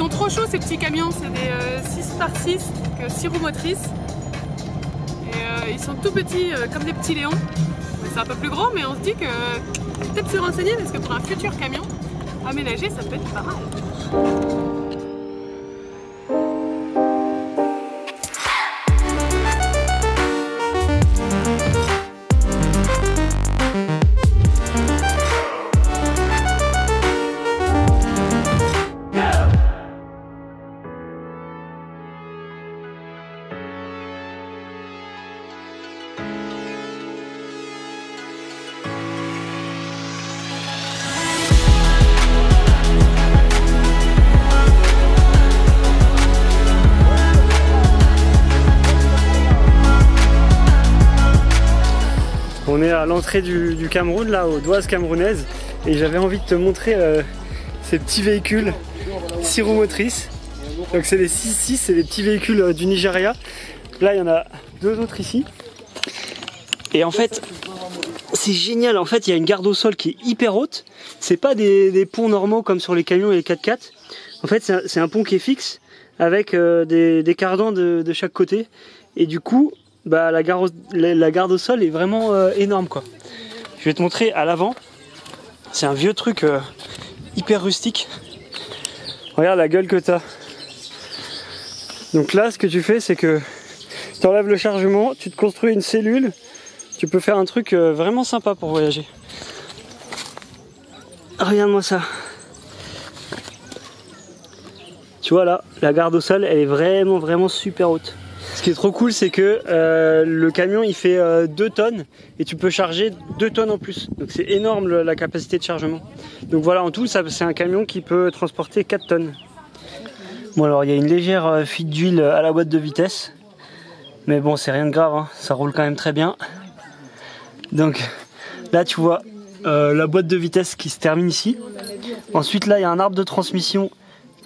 sont trop chauds ces petits camions, c'est des 6x6, 6 roues motrices. Et ils sont tout petits, comme des petits Léons. C'est un peu plus grand, mais on se dit que peut-être se renseigner parce que pour un futur camion aménagé, ça peut être pas mal. On est à l'entrée du Cameroun, là, aux douanes camerounaises, et j'avais envie de te montrer ces petits véhicules 6 roues motrices. Donc c'est les 6-6, c'est les petits véhicules du Nigeria. Là il y en a 2 autres ici. Et en fait, c'est génial, en fait il y a une garde au sol qui est hyper haute. C'est pas des ponts normaux comme sur les camions et les 4x4. En fait c'est un pont qui est fixe, avec des cardans de chaque côté. Et du coup, bah, la garde au sol est vraiment énorme quoi. Je vais te montrer à l'avant. C'est un vieux truc hyper rustique. Regarde la gueule que t'as. Donc là ce que tu fais c'est que tu enlèves le chargement, tu te construis une cellule. Tu peux faire un truc vraiment sympa pour voyager. Regarde-moi ça. Tu vois là, la garde au sol elle est vraiment super haute. Ce qui est trop cool c'est que le camion il fait 2 tonnes et tu peux charger 2 tonnes en plus. Donc c'est énorme la capacité de chargement. Donc voilà, en tout c'est un camion qui peut transporter 4 tonnes. Bon alors il y a une légère fuite d'huile à la boîte de vitesse. Mais bon c'est rien de grave, hein. Ça roule quand même très bien. Donc là tu vois la boîte de vitesse qui se termine ici. Ensuite là il y a un arbre de transmission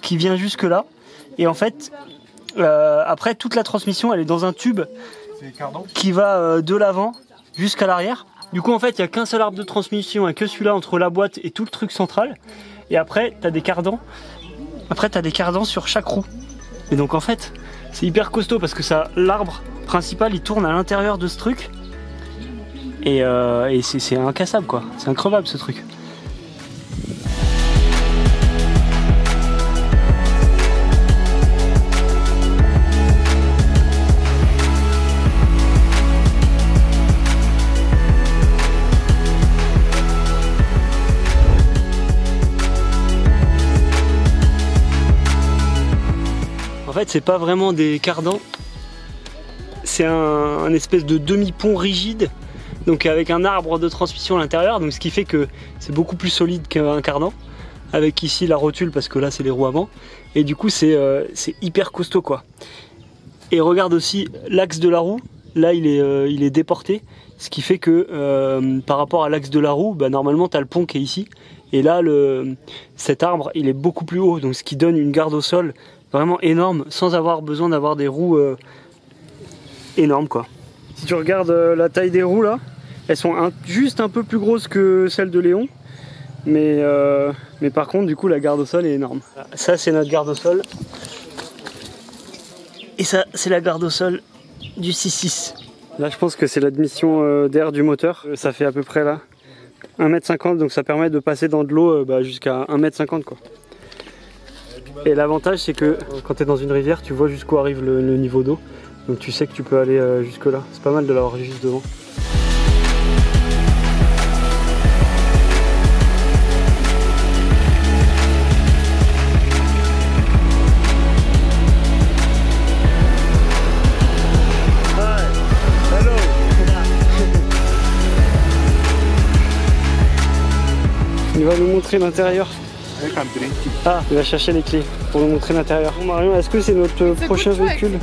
qui vient jusque là. Et en fait après toute la transmission elle est dans un tube qui va de l'avant jusqu'à l'arrière. Du coup en fait il n'y a qu'un seul arbre de transmission et que celui-là entre la boîte et tout le truc central. Et après tu as des cardans. Après tu as des cardans sur chaque roue. Et donc en fait c'est hyper costaud parce que ça, l'arbre principal il tourne à l'intérieur de ce truc. Et c'est incassable quoi. C'est increvable ce truc. En fait c'est pas vraiment des cardans, c'est un espèce de demi-pont rigide, donc avec un arbre de transmission à l'intérieur, donc ce qui fait que c'est beaucoup plus solide qu'un cardan, avec ici la rotule parce que là c'est les roues avant, et du coup c'est hyper costaud quoi. Et regarde aussi l'axe de la roue, là il est déporté, ce qui fait que par rapport à l'axe de la roue, bah, normalement tu as le pont qui est ici, et là cet arbre il est beaucoup plus haut, donc ce qui donne une garde au sol vraiment énorme sans avoir besoin d'avoir des roues énormes quoi. Si tu regardes la taille des roues là, elles sont juste un peu plus grosses que celles de Léon, mais par contre du coup la garde au sol est énorme. Ça c'est notre garde au sol et ça c'est la garde au sol du 6.6. Là je pense que c'est l'admission d'air du moteur, ça fait à peu près là 1,50 m, donc ça permet de passer dans de l'eau jusqu'à 1,50 m quoi. Et l'avantage c'est que quand tu es dans une rivière tu vois jusqu'où arrive le niveau d'eau, donc tu sais que tu peux aller jusque là. C'est pas mal de l'avoir juste devant. Il va nous montrer l'intérieur. Ah, il va chercher les clés pour nous montrer l'intérieur. Bon Marion, est-ce que c'est notre prochain véhicule?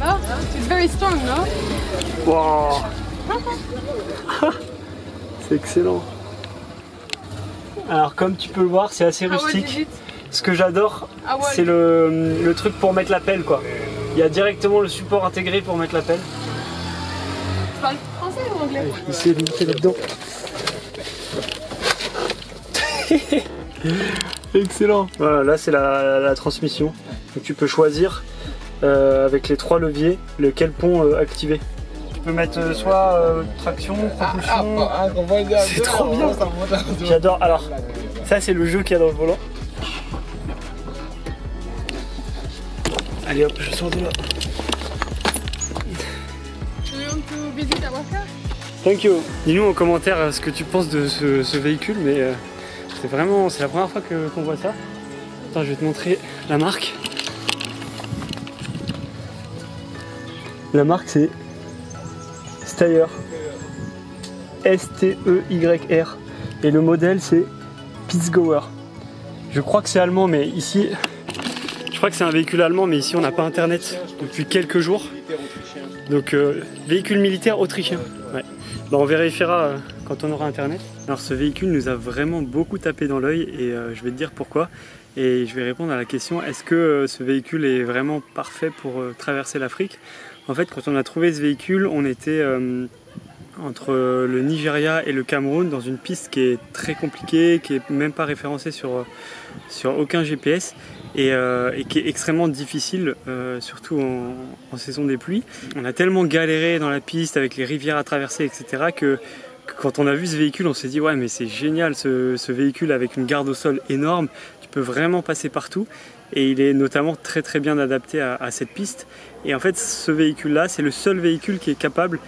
No, it's very strong, no? Wow. C'est excellent. Alors comme tu peux le voir, c'est assez rustique. Ce que j'adore, c'est le truc pour mettre la pelle quoi. Il y a directement le support intégré pour mettre la pelle. Tu parles français ou anglais? Je vais essayer de monter là-dedans. Excellent. Voilà, là c'est la transmission. Donc tu peux choisir avec les 3 leviers lequel pont activer. Tu peux mettre soit traction, propulsion. C'est trop bien. J'adore. Alors ça c'est le jeu qu'il y a dans le volant. Allez hop, je sors de là. Thank you. Dis-nous en commentaire ce que tu penses de ce véhicule, mais c'est la première fois qu'on voit ça. Attends, je vais te montrer la marque. La marque c'est Steyr. S-T-E-Y-R. Et le modèle c'est Pitzgauer. Je crois que c'est allemand, mais ici... Je crois que c'est un véhicule allemand, mais ici on n'a pas internet depuis quelques jours. Donc véhicule militaire autrichien. Ouais. Bah, on vérifiera quand on aura internet. Alors ce véhicule nous a vraiment beaucoup tapé dans l'œil et je vais te dire pourquoi. Et je vais répondre à la question, est-ce que ce véhicule est vraiment parfait pour traverser l'Afrique? En fait, quand on a trouvé ce véhicule, on était entre le Nigeria et le Cameroun dans une piste qui est très compliquée, qui est même pas référencée sur aucun GPS. Et qui est extrêmement difficile, surtout en saison des pluies. On a tellement galéré dans la piste avec les rivières à traverser, etc. que quand on a vu ce véhicule, on s'est dit ouais mais c'est génial ce véhicule avec une garde au sol énorme, tu peux vraiment passer partout. Et il est notamment très très bien adapté à cette piste. Et en fait ce véhicule là, c'est le seul véhicule qui est capable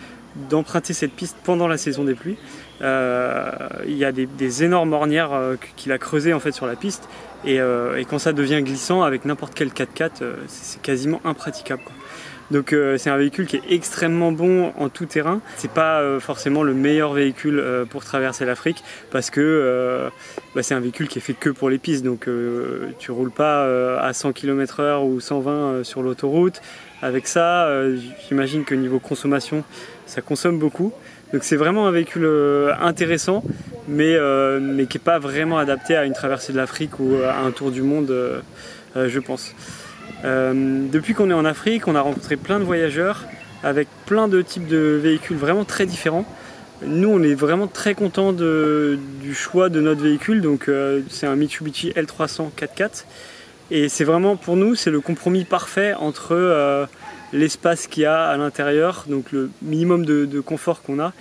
d'emprunter cette piste pendant la saison des pluies. Il y a des énormes ornières qu'il a creusées en fait sur la piste et quand ça devient glissant avec n'importe quel 4x4 c'est quasiment impraticable quoi. Donc c'est un véhicule qui est extrêmement bon en tout terrain. C'est pas forcément le meilleur véhicule pour traverser l'Afrique parce que c'est un véhicule qui est fait que pour les pistes. Donc tu roules pas à 100 km/h ou 120 sur l'autoroute. Avec ça, j'imagine que niveau consommation, ça consomme beaucoup. Donc c'est vraiment un véhicule intéressant, mais qui n'est pas vraiment adapté à une traversée de l'Afrique ou à un tour du monde, je pense. Depuis qu'on est en Afrique, on a rencontré plein de voyageurs avec plein de types de véhicules vraiment très différents. Nous, on est vraiment très contents du choix de notre véhicule. Donc c'est un Mitsubishi L300 4x4. Et c'est vraiment, pour nous, c'est le compromis parfait entre l'espace qu'il y a à l'intérieur, donc le minimum de confort qu'on a,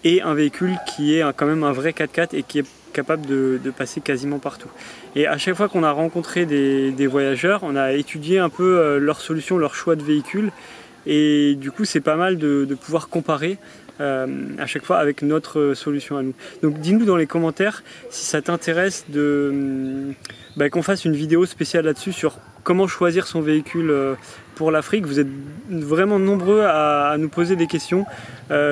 et un véhicule qui est quand même un vrai 4x4 et qui est capable de passer quasiment partout. Et à chaque fois qu'on a rencontré des voyageurs, on a étudié un peu leurs solutions, leur choix de véhicule, et du coup c'est pas mal de pouvoir comparer à chaque fois avec notre solution à nous. Donc dis-nous dans les commentaires si ça t'intéresse qu'on fasse une vidéo spéciale là-dessus sur comment choisir son véhicule pour l'Afrique. Vous êtes vraiment nombreux à nous poser des questions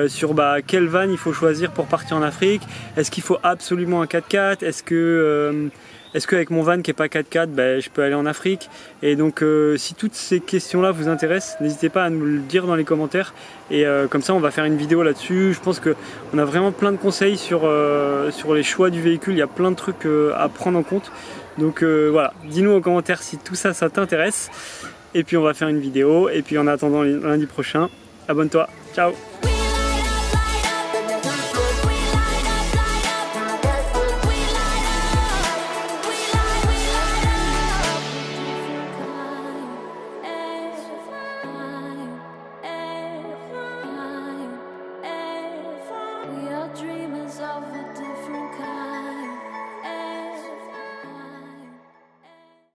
sur quelle van il faut choisir pour partir en Afrique. Est-ce qu'il faut absolument un 4x4? Est-ce qu'avec mon van qui n'est pas 4x4, je peux aller en Afrique? Et donc si toutes ces questions-là vous intéressent, n'hésitez pas à nous le dire dans les commentaires. Et comme ça on va faire une vidéo là-dessus. Je pense qu'on a vraiment plein de conseils sur les choix du véhicule. Il y a plein de trucs à prendre en compte. Donc voilà, dis-nous en commentaire si tout ça, ça t'intéresse. Et puis on va faire une vidéo. Et puis en attendant lundi prochain, abonne-toi. Ciao!